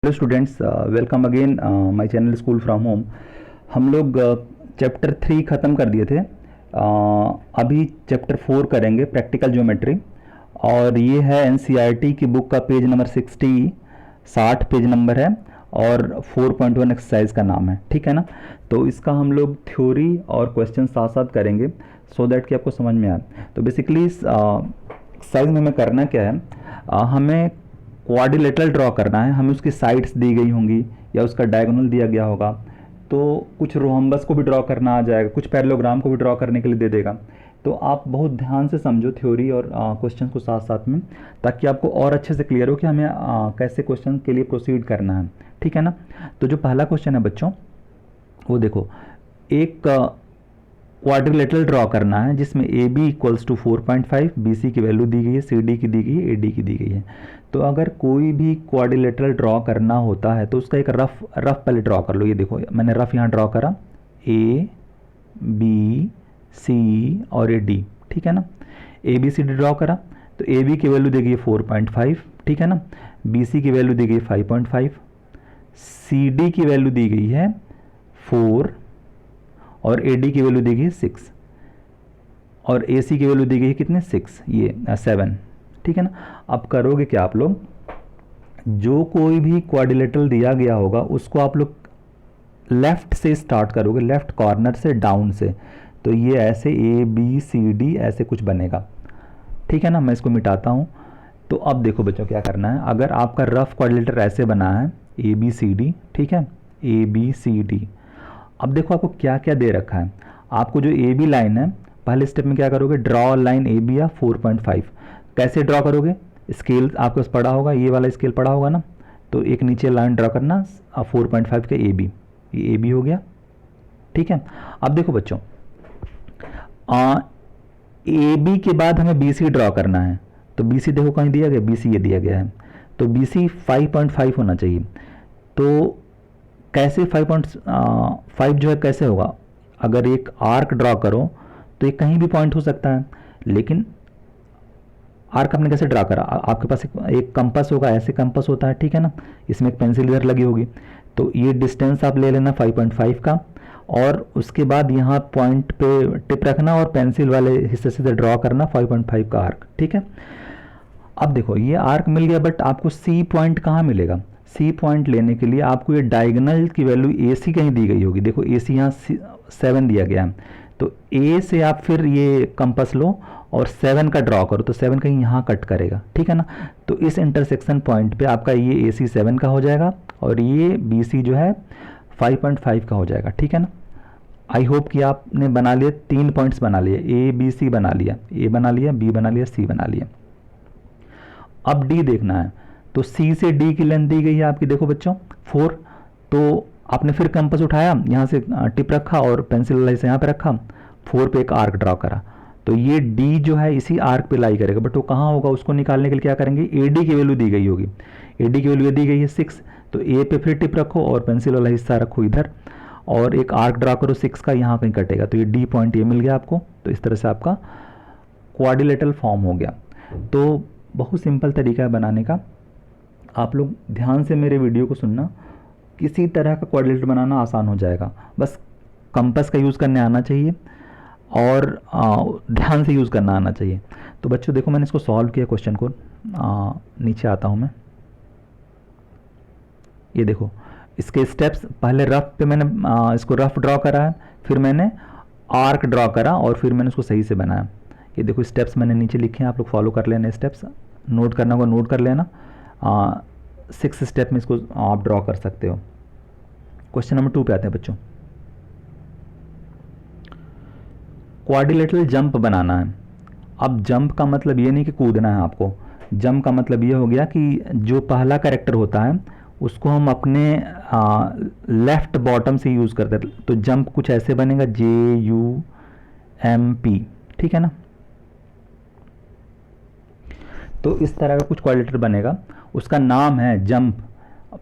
Hello students, welcome again my channel school from home. हम लोग chapter 3 ख़त्म कर दिए थे। अभी चैप्टर 4 करेंगे, प्रैक्टिकल ज्योमेट्री। और ये है एनसीईआरटी की बुक का पेज नंबर 60 पेज नंबर है और 4.1 एक्सरसाइज का नाम है, ठीक है ना। तो इसका हम लोग थ्योरी और क्वेश्चन साथ साथ करेंगे सो दैट कि आपको समझ में आए। तो बेसिकली इस एक्सरसाइज में हमें करना क्या है, हमें क्वाड्रिलेटरल ड्रॉ करना है। हमें उसकी साइड्स दी गई होंगी या उसका डायगोनल दिया गया होगा, तो कुछ रोहम्बस को भी ड्रॉ करना आ जाएगा, कुछ पैरेललोग्राम को भी ड्रॉ करने के लिए दे देगा। तो आप बहुत ध्यान से समझो थ्योरी और क्वेश्चन को साथ साथ में, ताकि आपको और अच्छे से क्लियर हो कि हमें कैसे क्वेश्चन के लिए प्रोसीड करना है, ठीक है ना। तो जो पहला क्वेश्चन है बच्चों, वो देखो, एक क्वाड्रिलेटरल ड्रॉ करना है जिसमें A B equals to 4.5, B C की वैल्यू दी गई है, सी डी की दी गई है, ए डी की दी गई है। तो अगर कोई भी क्वाड्रिलेटरल ड्रॉ करना होता है तो उसका एक रफ पहले ड्रॉ कर लो। ये देखो मैंने रफ यहाँ ड्रॉ करा, ए बी सी और ए डी, ठीक है ना। A B C D draw करा तो ए बी की वैल्यू दी गई है 4.5, ठीक है ना। बी सी की वैल्यू दी गई 5.5, सी डी की वैल्यू दी गई है 4 और ए डी की वैल्यू दी गई है 6 और ए सी की वैल्यू दी गई है कितने, 6, ये 7, ठीक है ना। अब करोगे क्या आप लोग, जो कोई भी क्वाड्रिलेटरल दिया गया होगा उसको आप लोग लेफ्ट से स्टार्ट करोगे, लेफ्ट कॉर्नर से डाउन से। तो ये ऐसे ए बी सी डी ऐसे कुछ बनेगा, ठीक है ना। मैं इसको मिटाता हूँ। तो अब देखो बच्चों क्या करना है, अगर आपका रफ क्वाड्रिलेटरल ऐसे बना है ए बी सी डी, ठीक है, ए बी सी डी। अब देखो आपको क्या क्या दे रखा है। आपको जो ए बी लाइन है, पहले स्टेप में क्या करोगे, ड्रॉ लाइन ए बी या 4.5। कैसे ड्रॉ करोगे, स्केल आपके पास पड़ा होगा, ये वाला स्केल पड़ा होगा ना। तो एक नीचे लाइन ड्रॉ करना 4.5 के ए बी, ये ए बी हो गया, ठीक है। अब देखो बच्चों, ए बी के बाद हमें बी सी ड्रॉ करना है। तो बी सी देखो कहीं दिया गया, बी सी ये दिया गया है, तो बी सी 5.5 होना चाहिए। तो कैसे 5.5 जो है कैसे होगा, अगर एक आर्क ड्रॉ करो तो ये कहीं भी पॉइंट हो सकता है, लेकिन आर्क आपने कैसे ड्रा करा, आपके पास एक कंपास होगा, ऐसे कंपास होता है, ठीक है ना। इसमें एक पेंसिल इधर लगी होगी, तो ये डिस्टेंस आप ले लेना 5.5 का, और उसके बाद यहाँ पॉइंट पे टिप रखना और पेंसिल वाले हिस्से से ड्रॉ करना 5.5 का आर्क, ठीक है। अब देखो ये आर्क मिल गया, बट आपको सी पॉइंट कहाँ मिलेगा। सी पॉइंट लेने के लिए आपको ये डायगोनल की वैल्यू ए सी कहीं दी गई होगी। देखो ए सी यहाँ 7 दिया गया है, तो ए से आप फिर ये कंपास लो और 7 का ड्रॉ करो, तो 7 कहीं यहाँ कट करेगा, ठीक है ना। तो इस इंटरसेक्शन पॉइंट पे आपका ये ए सी 7 का हो जाएगा और ये बी सी जो है 5.5 का हो जाएगा, ठीक है ना। आई होप कि आपने बना लिया, 3 पॉइंट्स बना लिए, ए बी सी बना लिया, ए बना लिया, बी बना लिया, सी बना लिया। अब डी देखना है, तो सी से डी की लेंथ दी गई है आपकी, देखो बच्चों 4। तो आपने फिर कंपास उठाया, यहाँ से टिप रखा और पेंसिल वाला से यहाँ पे रखा, 4 पे एक आर्क ड्रॉ करा, तो ये डी जो है इसी आर्क पे लाई करेगा। बट वो कहाँ होगा, उसको निकालने के लिए क्या करेंगे, ए डी की वैल्यू दी गई होगी, ए डी की वैल्यू दी गई है 6, तो ए पे फिर टिप रखो और पेंसिल वाला हिस्सा रखो इधर और एक आर्क ड्रॉ करो 6 का, यहाँ कहीं कटेगा, तो ये डी पॉइंट ये मिल गया आपको। तो इस तरह से आपका क्वाड्रिलेटरल फॉर्म हो गया। तो बहुत सिंपल तरीका है बनाने का, आप लोग ध्यान से मेरे वीडियो को सुनना, किसी तरह का क्वाड्रिलेटरल बनाना आसान हो जाएगा। बस कंपास का यूज़ करने आना चाहिए और ध्यान से यूज़ करना आना चाहिए। तो बच्चों देखो मैंने इसको सॉल्व किया क्वेश्चन को, नीचे आता हूँ मैं। ये देखो इसके स्टेप्स, पहले रफ पे मैंने इसको रफ ड्रॉ करा है, फिर मैंने आर्क ड्रॉ करा और फिर मैंने इसको सही से बनाया। ये देखो स्टेप्स मैंने नीचे लिखे हैं, आप लोग फॉलो कर लेना, स्टेप्स नोट करना होगा, नोट कर लेना। 6 स्टेप में इसको आप ड्रॉ कर सकते हो। क्वेश्चन नंबर 2 पे आते हैं बच्चों। क्वाड्रिलेटरल जंप बनाना है। अब जंप का मतलब ये नहीं कि कूदना है आपको, जंप का मतलब ये हो गया कि जो पहला कैरेक्टर होता है उसको हम अपने लेफ्ट बॉटम से यूज़ करते हैं। तो जंप कुछ ऐसे बनेगा, JUMP, ठीक है ना। तो इस तरह का कुछ क्वाड्रिलेटरल बनेगा, उसका नाम है जंप।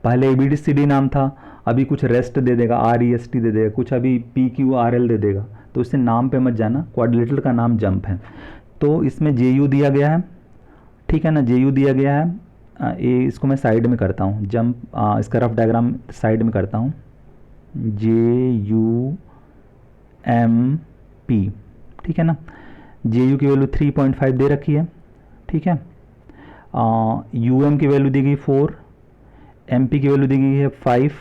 पहले ABCD नाम था, अभी कुछ रेस्ट दे देगा, REST दे देगा, कुछ अभी PQRL दे देगा। तो इससे नाम पे मत जाना, क्वाड्रिलेटरल का नाम जंप है। तो इसमें JU दिया गया है, ठीक है ना, JU दिया गया है, ये इसको मैं साइड में करता हूँ, जंप इसका रफ डायग्राम साइड में करता हूँ। JUMP, ठीक है ना। JU की वैल्यू 3.5 दे रखी है, ठीक है। UM की वैल्यू दी गई 4, MP की वैल्यू दी गई है 5,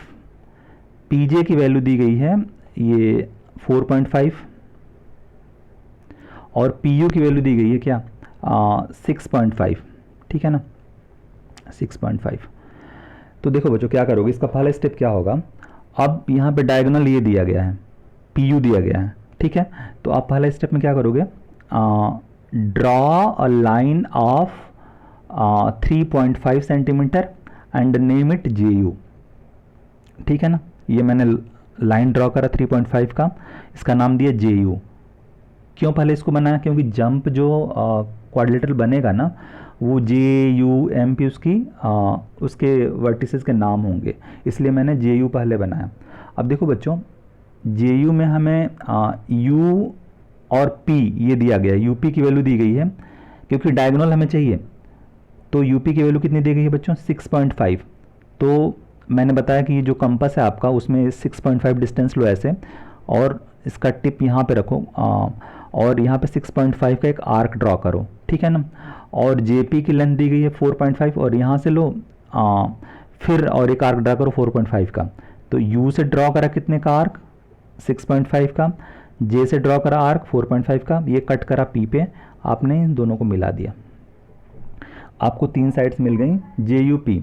PJ की वैल्यू दी गई है ये 4.5 और PU की वैल्यू दी गई है क्या 6.5, ठीक है ना, 6.5। तो देखो बच्चों क्या करोगे, इसका पहला स्टेप क्या होगा, अब यहाँ पे डायगोनल ये दिया गया है, PU दिया गया है, ठीक है। तो आप पहला स्टेप में क्या करोगे, draw a line of 3.5 centimetre and name it JU, ठीक है ना। ये मैंने लाइन ड्रॉ करा 3.5 का, इसका नाम दिया JU। क्यों पहले इसको बनाया, क्योंकि जंप जो क्वाड्रिलेटरल बनेगा ना वो JUMP उसके वर्टिसेस के नाम होंगे, इसलिए मैंने JU पहले बनाया। अब देखो बच्चों, JU में हमें U और P ये दिया गया है, UP की वैल्यू दी गई है, क्योंकि डायगोनल हमें चाहिए। तो UP की वैल्यू कितनी दी गई है बच्चों 6.5। तो मैंने बताया कि ये जो कंपास है आपका उसमें 6.5 डिस्टेंस लो ऐसे, और इसका टिप यहाँ पे रखो और यहाँ पे 6.5 का एक आर्क ड्रॉ करो, ठीक है ना। और JP की लेंथ दी गई है 4.5 और यहाँ से लो फिर और एक आर्क ड्रॉ करो 4.5 का। तो U से ड्रॉ करा कितने का आर्क 6.5 का, J से ड्रॉ करा आर्क 4.5 का, ये कट करा P पे, आपने इन दोनों को मिला दिया, आपको 3 साइड्स मिल गई JUP।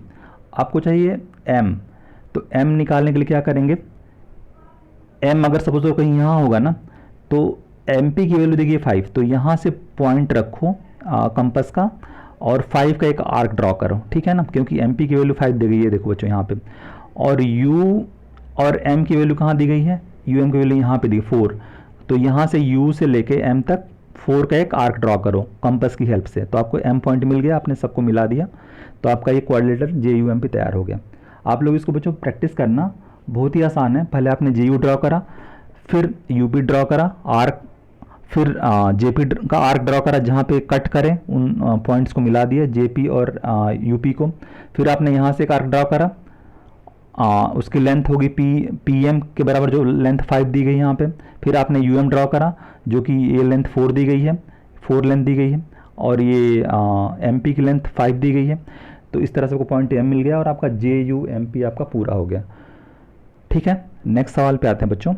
आपको चाहिए M, तो M निकालने के लिए क्या करेंगे, M अगर सपोज तो कहीं यहाँ होगा ना, तो MP की वैल्यू देखिए 5, तो यहाँ से पॉइंट रखो कंपास का और 5 का एक आर्क ड्रॉ करो, ठीक है ना, क्योंकि MP की वैल्यू 5 दी गई है, देखो बच्चों यहाँ पे। और U और M की वैल्यू कहाँ दी गई है, UM की वैल्यू यहाँ पे दी 4, तो यहाँ से U से लेके M तक 4 का एक आर्क ड्रॉ करो कंपास की हेल्प से, तो आपको M पॉइंट मिल गया, आपने सबको मिला दिया, तो आपका ये क्वाड्रिलेटरल JUMP तैयार हो गया। आप लोग इसको बच्चों प्रैक्टिस करना, बहुत ही आसान है। पहले आपने JU ड्रॉ करा, फिर UP ड्रॉ करा आर्क, फिर JP का आर्क ड्रॉ करा, जहाँ पे कट करें उन पॉइंट्स को मिला दिया JP और UP को। फिर आपने यहाँ से एक आर्क ड्रॉ करा, उसकी लेंथ होगी PM के बराबर, जो लेंथ 5 दी गई है यहाँ पे। फिर आपने UM ड्रॉ करा, जो कि ये लेंथ 4 दी गई है, 4 लेंथ दी गई है, और ये MP की लेंथ 5 दी गई है। तो इस तरह से आपको पॉइंट M मिल गया और आपका JUMP आपका पूरा हो गया, ठीक है। नेक्स्ट सवाल पे आते हैं बच्चों।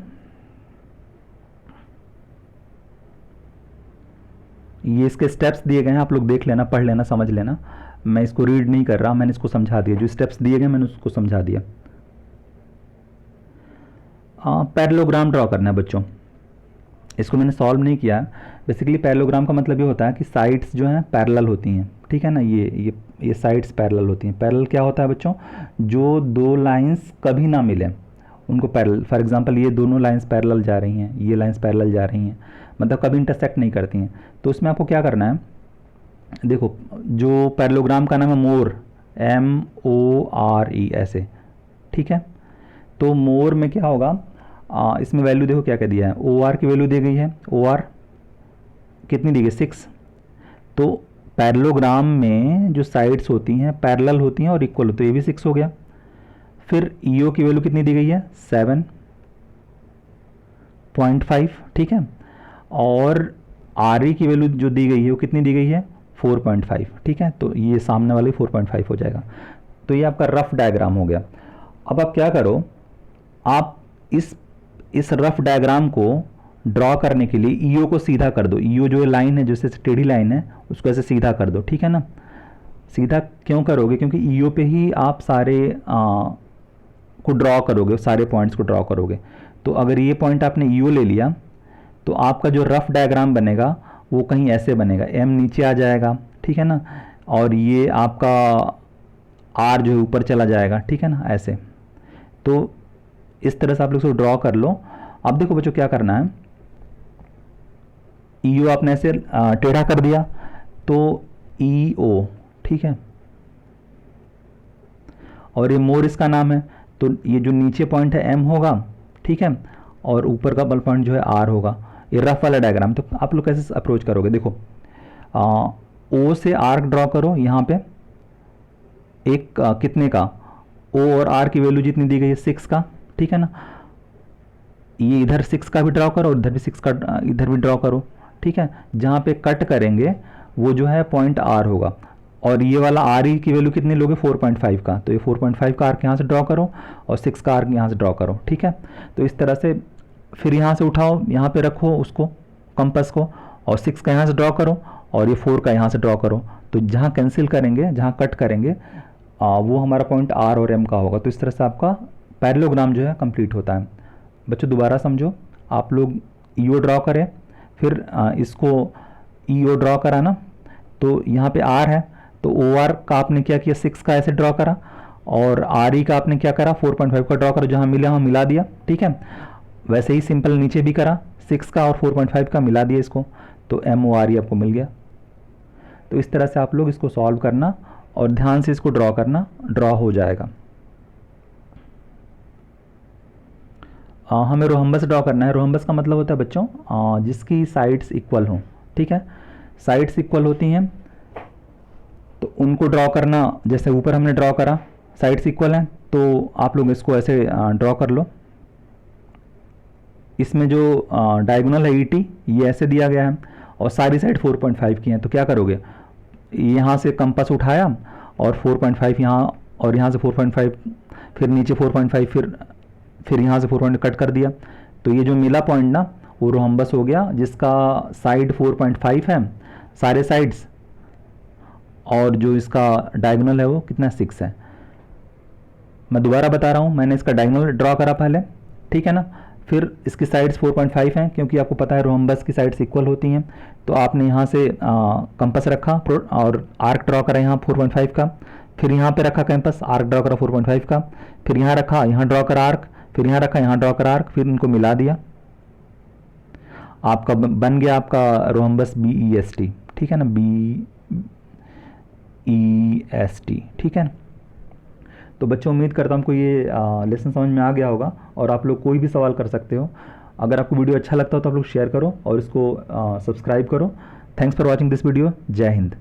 ये इसके स्टेप्स दिए गए हैं, आप लोग देख लेना, पढ़ लेना, समझ लेना। मैं इसको रीड नहीं कर रहा, मैंने इसको समझा दिया, जो स्टेप्स दिए गए मैंने उसको समझा दिया। पैरेललोग्राम ड्रॉ करना है बच्चों, इसको मैंने सॉल्व नहीं किया। बेसिकली पैरेललोग्राम का मतलब ये होता है कि साइड्स जो हैं पैरेलल होती हैं, ठीक है ना। ये साइड्स पैरेलल होती हैं। पैरेलल क्या होता है बच्चों, जो दो लाइंस कभी ना मिले उनको पैरेलल। फॉर एग्जांपल ये दोनों लाइंस पैरेलल जा रही हैं, ये लाइंस पैरेलल जा रही हैं, मतलब कभी इंटरसेक्ट नहीं करती हैं। तो उसमें आपको क्या करना है, देखो जो पैरेललोग्राम का नाम है मोर, MORE ऐसे, ठीक है। तो मोर में क्या होगा, इसमें वैल्यू देखो क्या क्या दिया है, OR की वैल्यू दी गई है, OR कितनी दी गई 6। तो पैरेललोग्राम में जो साइड्स होती हैं पैरेलल होती हैं और इक्वल होती है, तो ये भी 6 हो गया। फिर EO की वैल्यू कितनी दी गई है 7.5, ठीक है। और RE की वैल्यू जो दी गई है वो कितनी दी गई है 4.5, ठीक है। तो ये सामने वाली 4.5 हो जाएगा। तो ये आपका रफ डायग्राम हो गया। अब आप क्या करो, आप इस रफ डायग्राम को ड्रॉ करने के लिए EO को सीधा कर दो। EO जो लाइन है, जैसे टेढ़ी लाइन है, उसको ऐसे सीधा कर दो, ठीक है ना। सीधा क्यों करोगे, क्योंकि EO पे ही आप सारे को ड्रॉ करोगे, सारे पॉइंट्स को ड्रॉ करोगे। तो अगर ये पॉइंट आपने EO ले लिया तो आपका जो रफ डायग्राम बनेगा वो कहीं ऐसे बनेगा, M नीचे आ जाएगा, ठीक है ना, और ये आपका R जो है ऊपर चला जाएगा, ठीक है ना, ऐसे। तो इस तरह से आप लोग इसको ड्रॉ कर लो। अब देखो बच्चों क्या करना है, EO आपने ऐसे टेढ़ा कर दिया, तो EO, ठीक है, और ये मोर इसका नाम है, तो ये जो नीचे पॉइंट है M होगा, ठीक है, और ऊपर का बल पॉइंट जो है R होगा। ये रफ वाला डायग्राम। तो आप लोग कैसे अप्रोच करोगे, देखो O से आर्क ड्रॉ करो यहाँ पे, एक कितने का, ओ और आर की वैल्यू जितनी दी गई है 6 का, ठीक है ना। ये इधर 6 का भी ड्रॉ करो और इधर भी 6 का इधर भी ड्रॉ करो, ठीक है। जहाँ पे कट करेंगे वो जो है पॉइंट आर होगा, और ये वाला आर ई की वैल्यू कितनी लोगे 4.5 का, तो ये 4.5 का आर्क यहाँ से ड्रॉ करो और 6 का आर्क यहाँ से ड्रॉ करो, ठीक है। तो इस तरह से फिर यहाँ से उठाओ, यहाँ पे रखो उसको कंपास को, और 6 का यहाँ से ड्रॉ करो और ये 4 का यहाँ से ड्रॉ करो। तो जहाँ कैंसिल करेंगे, जहाँ कट करेंगे वो हमारा पॉइंट आर और एम का होगा। तो इस तरह से आपका पैरेललोग्राम जो है कंप्लीट होता है। बच्चों दोबारा समझो, आप लोग ईओ ड्रॉ करें, फिर इसको ईओ ड्रॉ करा ना, तो यहाँ पे आर है, तो ओ आर का आपने क्या किया 6 का ऐसे ड्रॉ करा, और आर ई का आपने क्या करा 4.5 का ड्रॉ करा, जहाँ मिला वहाँ मिला दिया, ठीक है। वैसे ही सिंपल नीचे भी करा 6 का और 4.5 का मिला दिया इसको, तो एम ओ आर ई आपको मिल गया। तो इस तरह से आप लोग इसको सॉल्व करना और ध्यान से इसको ड्रॉ करना, ड्रॉ हो जाएगा। हमें रोहम्बस ड्रॉ करना है। रोहम्बस का मतलब होता है बच्चों जिसकी साइड्स इक्वल हों, ठीक है। साइड्स इक्वल होती हैं तो उनको ड्रॉ करना, जैसे ऊपर हमने ड्रॉ करा साइड्स इक्वल हैं, तो आप लोग इसको ऐसे ड्रॉ कर लो। इसमें जो डायगोनल है ईटी ये ऐसे दिया गया है और सारी साइड 4.5 की हैं, तो क्या करोगे, यहाँ से कंपास उठाया और 4.5 यहाँ, और यहाँ से 4.5, फिर नीचे 4.5, फिर यहाँ से 4 कट कर दिया, तो ये जो मिला पॉइंट ना वो रोहम्बस हो गया, जिसका साइड 4.5 है सारे साइड्स, और जो इसका डायगोनल है वो कितना 6 है। मैं दोबारा बता रहा हूँ, मैंने इसका डायगोनल ड्रॉ करा पहले, ठीक है ना। फिर इसकी साइड्स 4.5 हैं, क्योंकि आपको पता है रोहम्बस की साइड्स इक्वल होती हैं, तो आपने यहाँ से कंपास रखा और आर्क ड्रॉ करा यहाँ 4.5 का, फिर यहाँ पे रखा कैंपस, आर्क ड्रॉ करा 4.5 का, फिर यहाँ रखा, यहाँ ड्रॉ करा आर्क, फिर यहाँ रखा, यहाँ ड्रॉ करा आर्क, फिर इनको मिला दिया, आपका बन गया आपका rhombus B E S T, ठीक है ना, बी ई एस टी, ठीक है। तो बच्चों उम्मीद करता हूँ आपको ये लेसन समझ में आ गया होगा, और आप लोग कोई भी सवाल कर सकते हो। अगर आपको वीडियो अच्छा लगता हो तो आप लोग शेयर करो और इसको सब्सक्राइब करो। Thanks for watching this video. जय हिंद।